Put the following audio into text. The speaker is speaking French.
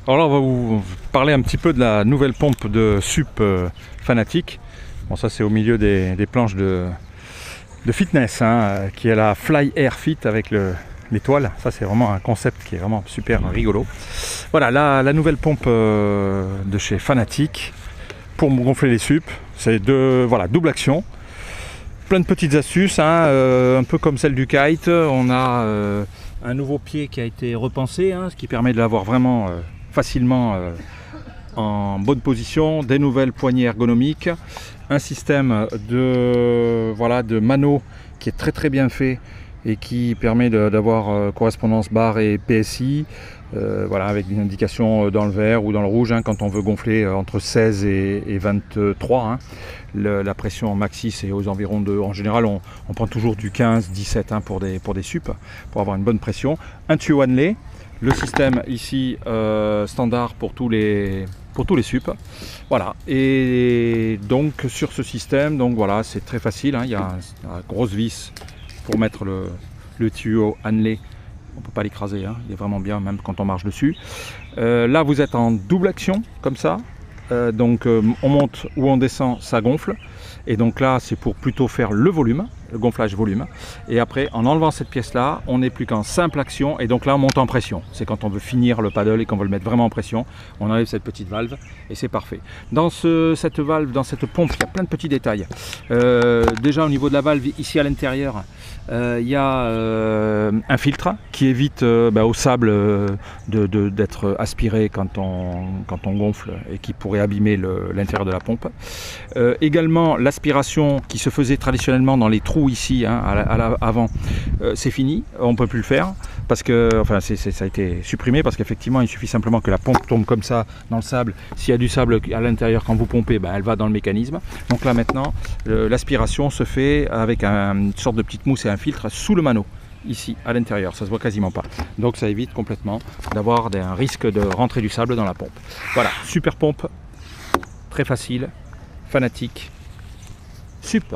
Alors là, on va vous parler un petit peu de la nouvelle pompe de SUP Fanatic. Bon, ça c'est au milieu des planches de fitness, hein, qui est la Fly Air Fit avec l'étoile. Ça c'est vraiment un concept qui est vraiment super rigolo. Voilà, la nouvelle pompe de chez Fanatic pour gonfler les SUP. C'est double action. Plein de petites astuces, hein, un peu comme celle du kite. On a un nouveau pied qui a été repensé, hein, ce qui permet de l'avoir vraiment facilement en bonne position, des nouvelles poignées ergonomiques, un système de mano qui est très bien fait et qui permet d'avoir correspondance barre et PSI, avec une indication dans le vert ou dans le rouge, hein, quand on veut gonfler entre 16 et 23. Hein. La pression maxi c'est aux environs de, en général on prend toujours du 15-17, hein, pour des SUP, pour avoir une bonne pression. Un tuyau annelé, le système ici standard pour tous les SUP. Voilà, et donc sur ce système, donc voilà, c'est très facile, hein, il y a une grosse vis pour mettre le tuyau annelé. On ne peut pas l'écraser, hein, il est vraiment bien même quand on marche dessus. Là vous êtes en double action comme ça, on monte ou on descend, ça gonfle. Et donc là c'est pour plutôt faire le volume, le gonflage volume. Et après en enlevant cette pièce là, on n'est plus qu'en simple action. Et donc là on monte en pression. C'est quand on veut finir le paddle et qu'on veut le mettre vraiment en pression. On enlève cette petite valve et c'est parfait. Dans cette valve, dans cette pompe, il y a plein de petits détails. Déjà au niveau de la valve, ici à l'intérieur, il y a un filtre qui évite au sable d'être aspiré quand on gonfle et qui pourrait abîmer l'intérieur de la pompe. Également l'aspiration qui se faisait traditionnellement dans les trous ici, hein, avant, c'est fini, on ne peut plus le faire parce que, ça a été supprimé parce qu'effectivement il suffit simplement que la pompe tombe comme ça dans le sable. S'il y a du sable à l'intérieur quand vous pompez, elle va dans le mécanisme. Donc là maintenant l'aspiration se fait avec une sorte de petite mousse et un filtre sous le mano. Ici à l'intérieur, ça se voit quasiment pas, donc ça évite complètement d'avoir un risque de rentrer du sable dans la pompe. Voilà, super pompe, très facile, Fanatic, SUP.